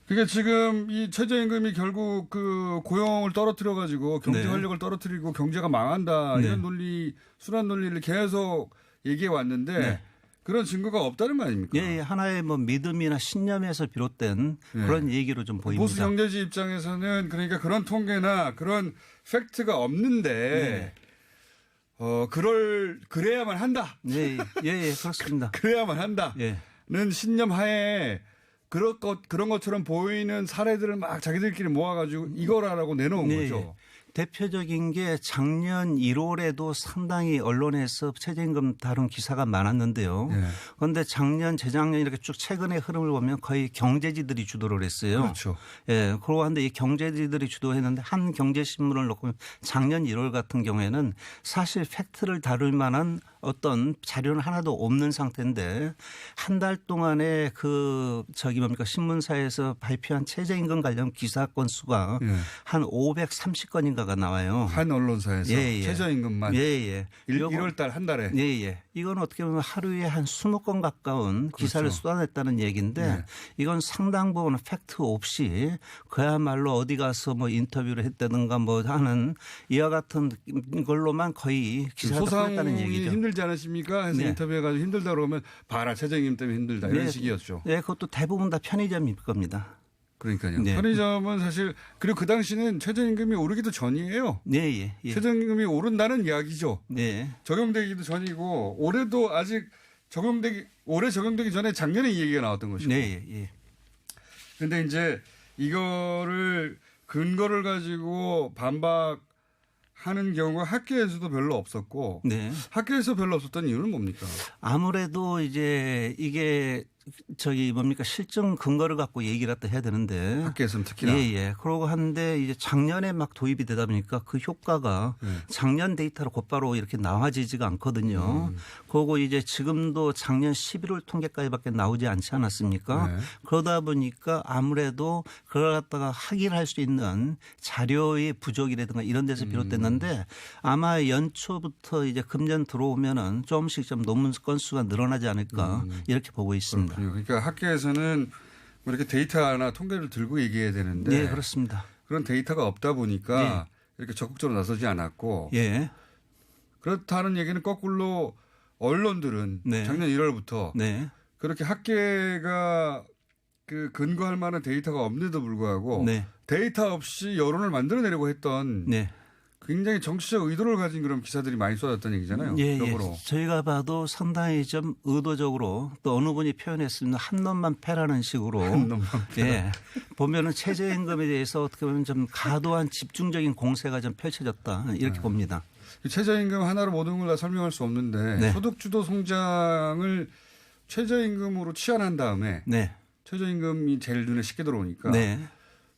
그게 지금 이 최저임금이 결국 그 고용을 떨어뜨려 가지고 경제 활력을 떨어뜨리고 경제가 망한다. 이런 논리, 순환 논리를 계속 얘기해 왔는데 그런 증거가 없다는 거 아닙니까? 하나의 믿음이나 신념에서 비롯된 그런 얘기로 좀 보입니다. 보수 경제지 입장에서는 그러니까 그런 통계나 그런 팩트가 없는데 그래야만 한다. 그렇습니다. 그래야만 한다는 신념 하에 그런 것처럼 보이는 사례들을 막 자기들끼리 모아가지고 이거라라고 내놓은 거죠. 대표적인 게 작년 1월에도 상당히 언론에서 최저임금 다룬 기사가 많았는데요. 예. 그런데 작년, 재작년 이렇게 쭉 최근의 흐름을 보면 거의 경제지들이 주도를 했어요. 그렇죠. 예. 그러고 한데 이 경제지들이 주도했는데 한 경제신문을 놓고 작년 1월 같은 경우에는 사실 팩트를 다룰 만한 어떤 자료는 하나도 없는 상태인데 한 달 동안에 신문사에서 발표한 최저임금 관련 기사 건수가 예. 한 530건인가가 나와요. 한 언론사에서 예, 예. 최저임금만 예, 예. 1월 달 한 달에. 예, 예. 이건 어떻게 보면 하루에 한 20건 가까운 기사를 그렇죠. 쏟아냈다는 얘기인데 네. 이건 상당 부분 팩트 없이 그야말로 어디 가서 뭐 인터뷰를 했다든가 뭐 하는 이와 같은 걸로만 거의 기사가 풀렸다는 소상공인이 얘기죠. 힘들지 않으십니까? 해서 네. 인터뷰해가지고 힘들다 그러면 봐라 최저임금 때문에 힘들다 이런 네. 식이었죠. 네, 그것도 대부분 다 편의점일 겁니다. 그러니까요. 네. 편의점은 사실 그리고 그 당시는 최저임금이 오르기도 전이에요. 네, 예, 예. 최저임금이 오른다는 이야기죠. 네, 적용되기도 전이고 올해도 아직 올해 적용되기 전에 작년에 이 얘기가 나왔던 것이고. 네, 예. 그런데 이제 이거를 근거를 가지고 반박하는 경우가 학계에서도 별로 없었고 네. 학계에서 별로 없었던 이유는 뭡니까? 아무래도 이제 이게 실증 근거를 갖고 얘기를 해야 되는데. 학계에서는 특히나. 예, 예. 그러고 한데 이제 작년에 막 도입이 되다 보니까 그 효과가 작년 데이터로 곧바로 이렇게 나와지지가 않거든요. 그리고 이제 지금도 작년 11월 통계까지밖에 나오지 않지 않았습니까? 네. 그러다 보니까 아무래도 그걸 갖다가 확인할 수 있는 자료의 부족이라든가 이런 데서 비롯됐는데 아마 연초부터 이제 금년 들어오면은 조금씩 좀 논문 건수가 늘어나지 않을까 이렇게 보고 있습니다. 그러니까 학계에서는 뭐 이렇게 데이터나 통계를 들고 얘기해야 되는데 네, 그렇습니다. 그런 데이터가 없다 보니까 이렇게 적극적으로 나서지 않았고 예. 그렇다는 얘기는 거꾸로 언론들은 네. 작년 1월부터 네. 그렇게 학계가 그 근거할 만한 데이터가 없는데도 불구하고 네. 데이터 없이 여론을 만들어내려고 했던 네. 굉장히 정치적 의도를 가진 그런 기사들이 많이 쏟았다는 얘기잖아요. 예, 예. 역으로. 저희가 봐도 상당히 좀 의도적으로 또 어느 분이 표현했습니다. 한 놈만 패라는 식으로. 한 놈만 예. 보면은 최저임금에 대해서 어떻게 보면 좀 과도한 집중적인 공세가 좀 펼쳐졌다. 이렇게 봅니다. 최저임금 하나로 모든 걸 다 설명할 수 없는데 네. 소득주도 성장을 최저임금으로 치환한 다음에 네. 최저임금이 제일 눈에 쉽게 들어오니까 네.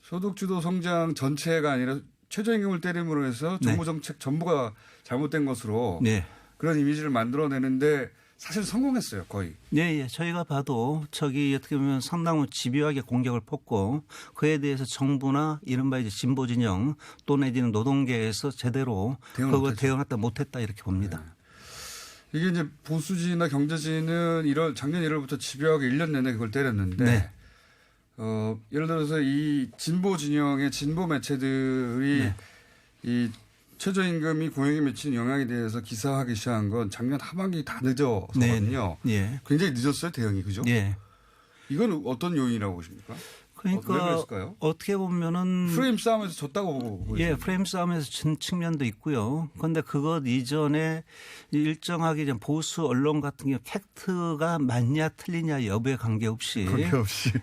소득주도 성장 전체가 아니라 최저임금을 때림으로 해서 정부 정책 전부가 잘못된 것으로 네. 그런 이미지를 만들어내는데 사실 성공했어요 거의. 네, 예. 저희가 봐도 어떻게 보면 상당히 집요하게 공격을 폈고 그에 대해서 정부나 이른바 이제 진보 진영 또 내지는 노동계에서 제대로 그거 대응하다 못했다 이렇게 봅니다. 네. 이게 이제 보수지나 경제지는 작년 1월부터 집요하게 1년 내내 그걸 때렸는데 네. 예를 들어서 이 진보 진영의 진보 매체들이 이 최저임금이 고용에 미치는 영향에 대해서 기사하기 시작한 건 작년 하반기 다 늦어서거든요. 네. 굉장히 늦었어요 대응이 그죠? 네. 이건 어떤 요인이라고 보십니까? 왜 그러니까 그랬을까요? 어떻게 보면은 프레임 싸움에서 졌다고 보고 예, 프레임 싸움에서 진 측면도 있고요. 그런데 그것 이전에 일정하게 좀 보수 언론 같은 경우 팩트가 맞냐 틀리냐 여부에 관계없이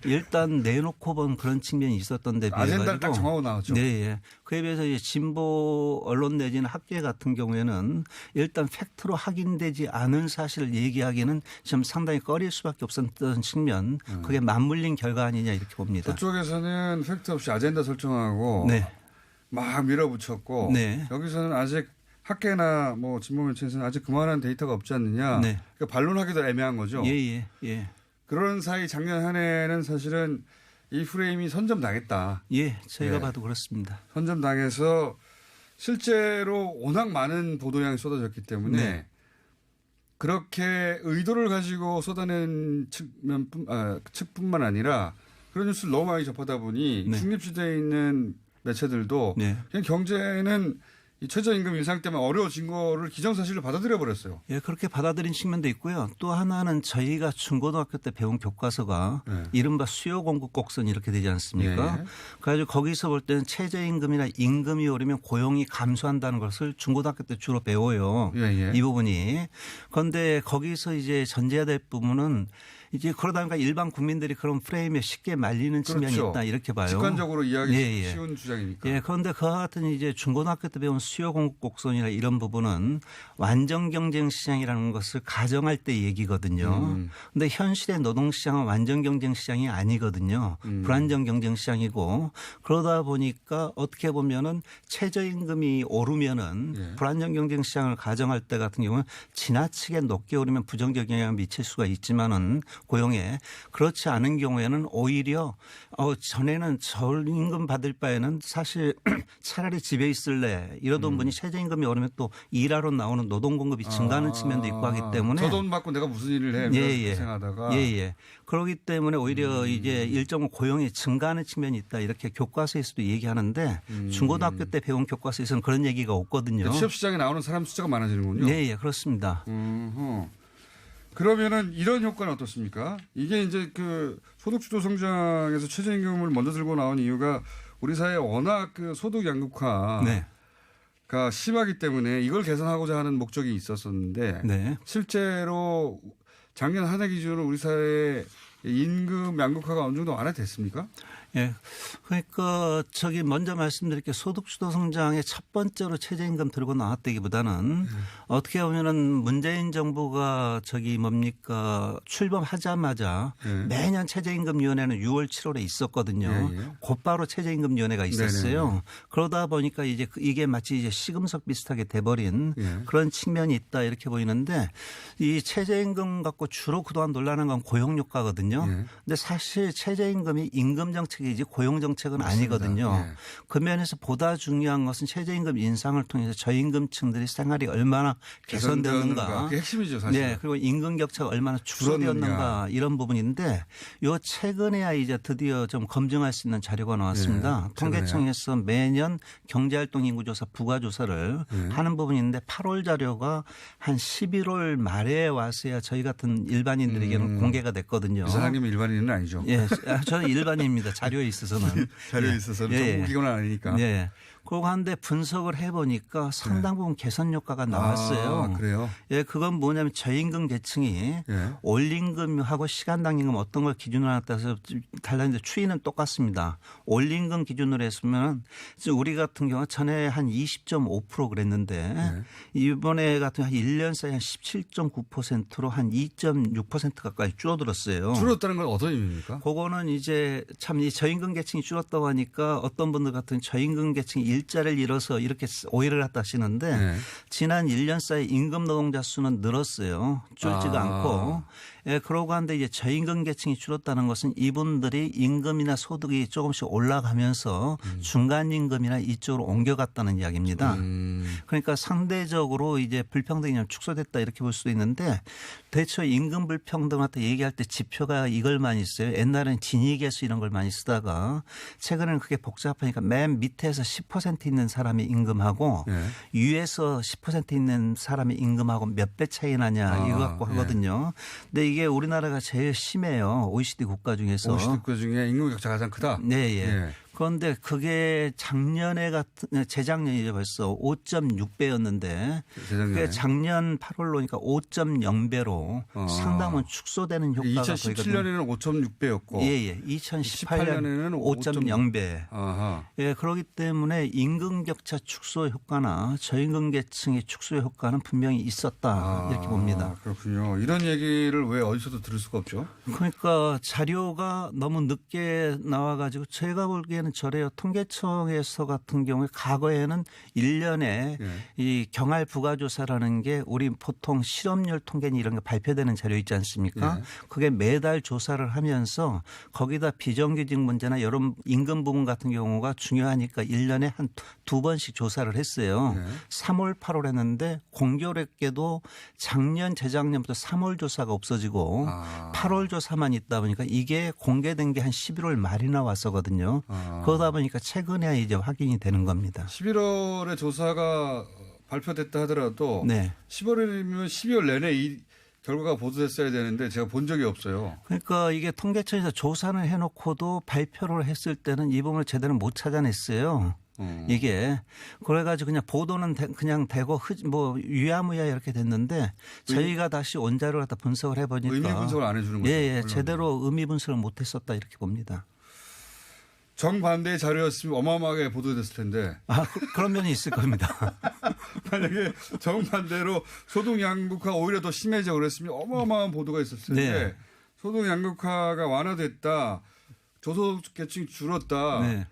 일단 내놓고 본 그런 측면이 있었던 데 비해 아젠다를 딱 정하고 나왔죠. 네, 예. 그에 비해서 이제 진보 언론 내지는 학계 같은 경우에는 일단 팩트로 확인되지 않은 사실을 얘기하기는 좀 상당히 꺼릴 수밖에 없었던 측면, 그게 맞물린 결과 아니냐 이렇게 봅니다. 저쪽에서는 팩트 없이 아젠다 설정하고 네. 막 밀어붙였고 네. 여기서는 아직 학계나 뭐 진보 매체에서는 아직 그만한 데이터가 없지 않느냐. 네. 그러니까 반론하기도 애매한 거죠. 예. 그런 사이 작년 한 해는 사실은 이 프레임이 선점당했다. 예, 저희가 봐도 그렇습니다. 선점당해서 실제로 워낙 많은 보도량이 쏟아졌기 때문에 그렇게 의도를 가지고 쏟아낸 측뿐만 아니라 그런 뉴스를 너무 많이 접하다 보니 중립지대에 있는 매체들도 그냥 경제는 이 최저임금 인상 때문에 어려워진 거를 기정사실로 받아들여 버렸어요. 예, 그렇게 받아들인 측면도 있고요. 또 하나는 저희가 중고등학교 때 배운 교과서가 이른바 수요 공급 곡선 이렇게 되지 않습니까? 그래가지고 거기서 볼 때는 최저임금이나 임금이 오르면 고용이 감소한다는 것을 중고등학교 때 주로 배워요. 이 부분이. 그런데 거기서 이제 전제해야 될 부분은 이제 그러다 보니까 일반 국민들이 그런 프레임에 쉽게 말리는 측면이 그렇죠. 있다 이렇게 봐요. 직관적으로 이야기 예. 쉬운 주장이니까. 예, 그런데 그와 같은 이제 중고등학교 때 배운 수요 공급 곡선이나 이런 부분은 완전 경쟁 시장이라는 것을 가정할 때 얘기거든요. 그런데 현실의 노동 시장은 완전 경쟁 시장이 아니거든요. 불안정 경쟁 시장이고 그러다 보니까 어떻게 보면은 최저임금이 오르면은 예. 불안정 경쟁 시장을 가정할 때 같은 경우는 지나치게 높게 오르면 부정적 영향을 미칠 수가 있지만은 고용에 그렇지 않은 경우에는 오히려 전에는 저임금 받을 바에는 사실 차라리 집에 있을래 이러던 분이 최저임금이 오르면 또 일하러 나오는 노동 공급이 증가하는 측면도 있고 하기 때문에 저 돈 받고 내가 무슨 일을 해? 생각하다가 예. 그렇기 때문에 오히려 이제 일정 고용이 증가하는 측면이 있다 이렇게 교과서에서도 얘기하는데 중고등학교 때 배운 교과서에서는 그런 얘기가 없거든요. 취업 시장에 나오는 사람 숫자가 많아지는군요. 예, 그렇습니다. 그러면은 이런 효과는 어떻습니까? 이게 이제 그 소득주도 성장에서 최저임금을 먼저 들고 나온 이유가 우리 사회 워낙 그 소득 양극화가 네. 심하기 때문에 이걸 개선하고자 하는 목적이 있었었는데 네. 실제로 작년 한 해 기준으로 우리 사회의 임금 양극화가 어느 정도 완화됐습니까? 예. 그러니까 먼저 말씀드릴 게 소득주도 성장의 첫 번째로 최저임금 들고 나왔다기보다는 어떻게 보면은 문재인 정부가 출범하자마자 매년 최저임금위원회는 6월, 7월에 있었거든요. 예. 곧바로 최저임금위원회가 있었어요. 네네네. 그러다 보니까 이게 마치 이제 시금석 비슷하게 돼버린 예. 그런 측면이 있다 이렇게 보이는데 이 최저임금 갖고 주로 그동안 논란한 건 고용효과거든요. 예. 근데 사실 최저임금이 임금 정책이지 고용 정책은 아니거든요. 예. 그 면에서 보다 중요한 것은 최저임금 인상을 통해서 저임금층들의 생활이 얼마나 개선되었는가. 그게 핵심이죠, 사실. 네, 그리고 임금 격차가 얼마나 축소되었는가 이런 부분인데 요 최근에야 이제 드디어 좀 검증할 수 있는 자료가 나왔습니다. 네, 통계청에서 매년 경제활동 인구조사 부가조사를 하는 부분이 있는데 8월 자료가 한 11월 말에 와서야 저희 같은 일반인들에게는 공개가 됐거든요. 이사장님은 일반인은 아니죠. 예, 저는 일반인입니다. 자료에 있어서는. 자료에 있어서는 정부기관은 아니니까. 예. 그거 한데 분석을 해보니까 상당 부분 개선 효과가 나왔어요. 그래요? 예, 그건 뭐냐면 저임금 계층이 올임금하고 시간당 임금 어떤 걸 기준으로 하냐에 달랐는데 추이는 똑같습니다. 올임금 기준으로 했으면 우리 같은 경우 전에 한 20.5% 그랬는데 이번에 같은 한 1년 사이에 한 17.9%로 한 2.6% 가까이 줄어들었어요. 줄었다는 건 어떤 의미입니까? 그거는 이제 참 이 저임금 계층이 줄었다고 하니까 어떤 분들 같은 저임금 계층이 일자리를 잃어서 이렇게 오해를 갖다 하시는데 지난 1년 사이 임금 노동자 수는 늘었어요. 줄지가 않고. 예, 그러고 한데 이제 저임금 계층이 줄었다는 것은 이분들이 임금이나 소득이 조금씩 올라가면서 중간임금이나 이쪽으로 옮겨갔다는 이야기입니다. 그러니까 상대적으로 이제 불평등이 좀 축소됐다 이렇게 볼 수도 있는데 대체 임금 불평등한테 얘기할 때 지표가 이걸 많이 써요. 옛날에는 진위계수 이런 걸 많이 쓰다가 최근에는 그게 복잡하니까 맨 밑에서 10% 있는 사람의 임금하고 위에서 10% 있는 사람의 임금하고 몇 배 차이 나냐 이거 갖고 하거든요. 근데 이게 우리나라가 제일 심해요. OECD 국가 중에서. OECD 국가 중에 임금 격차가 가장 크다? 네. 예. 그런데 그게 재작년이죠 벌써 5.6배였는데 그게 작년 8월 오니까 5.0배로 상당한 축소되는 효과가 2017년에는 5.6배였고 예. 2018년에는 5.0배. 예, 그렇기 때문에 임금 격차 축소 효과나 저임금 계층의 축소 효과는 분명히 있었다 이렇게 봅니다. 그렇군요. 이런 얘기를 왜 어디서도 들을 수가 없죠? 그러니까 자료가 너무 늦게 나와가지고 제가 보기에는 저래요. 통계청에서 같은 경우에 과거에는 1년에 이 경활 부가조사라는 게 우리 보통 실업률 통계니 이런 게 발표되는 자료 있지 않습니까? 그게 매달 조사를 하면서 거기다 비정규직 문제나 여러 임금 부분 같은 경우가 중요하니까 1년에 한 2번씩 조사를 했어요. 3월, 8월 했는데 공교롭게도 작년, 재작년부터 3월 조사가 없어지고 8월 조사만 있다 보니까 이게 공개된 게 한 11월 말이나 왔었거든요. 그러다 보니까 최근에 이제 확인이 되는 겁니다. 11월에 조사가 발표됐다 하더라도 10월이면 12월 내내 이 결과가 보도됐어야 되는데 제가 본 적이 없어요. 그러니까 이게 통계청에서 조사를 해놓고도 발표를 했을 때는 이 부분을 제대로 못 찾아냈어요. 이게 그래가지고 그냥 보도는 그냥 되고 뭐 유야무야 이렇게 됐는데 저희가 다시 원자료를 갖다 분석을 해보니까 의미 분석을 안 해주는 거죠. 예, 제대로 의미 분석을 못했었다 이렇게 봅니다. 정반대의 자료였으면 어마어마하게 보도됐을 텐데. 그런 면이 있을 겁니다. 만약에 정반대로 소득 양극화가 오히려 더 심해져 그랬으면 어마어마한 보도가 있었을 텐데 네. 소득 양극화가 완화됐다. 저소득 계층이 줄었다. 네.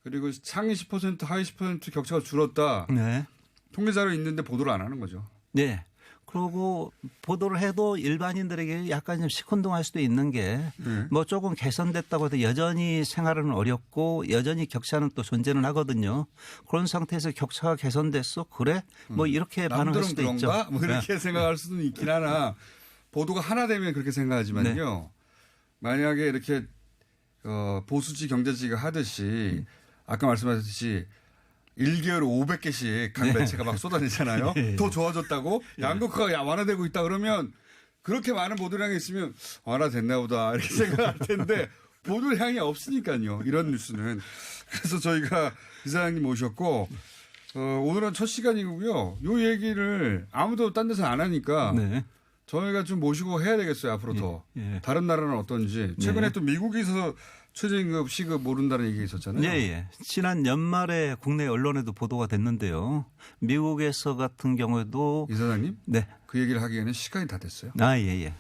그리고 상위 10% 하위 10% 격차가 줄었다. 네. 통계 자료 있는데 보도를 안 하는 거죠. 네. 그리고 보도를 해도 일반인들에게 약간 좀 시큰둥할 수도 있는 게 뭐 조금 개선됐다고 해도 여전히 생활은 어렵고 여전히 격차는 또 존재는 하거든요. 그런 상태에서 격차가 개선됐어? 그래? 뭐 이렇게 반응할 수도 남들은 있죠. 그런가? 뭐 이렇게 생각할 수는 있긴 하나 보도가 하나 되면 그렇게 생각하지만요. 만약에 이렇게 보수지 경제지가 하듯이 아까 말씀하셨듯이 1개월에 500개씩 각 매체가 막 쏟아내잖아요. 더 좋아졌다고? 양극화가 완화되고 있다 그러면 그렇게 많은 보도량이 있으면 완화됐나 보다 이렇게 생각할 텐데 보도량이 없으니까요. 이런 뉴스는. 그래서 저희가 이사장님 모셨고 오늘은 첫 시간이고요. 이 얘기를 아무도 딴 데서 안 하니까 네. 저희가 좀 모시고 해야 되겠어요. 앞으로 더. 다른 나라는 어떤지. 최근에 또 미국에서 최저임금 시급 모른다는 얘기가 있었잖아요. 예. 지난 연말에 국내 언론에도 보도가 됐는데요. 미국에서 같은 경우에도 이사장님? 네. 그 얘기를 하기에는 시간이 다 됐어요. 예.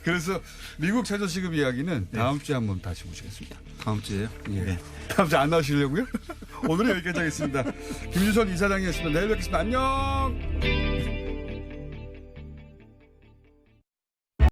그래서 미국 최저시급 이야기는 다음 주에 한번 다시 모시겠습니다. 다음 주에요? 예. 다음 주에 안 나오시려고요? 오늘은 여기까지 하겠습니다. 김유선 이사장이었습니다. 내일 뵙겠습니다. 안녕!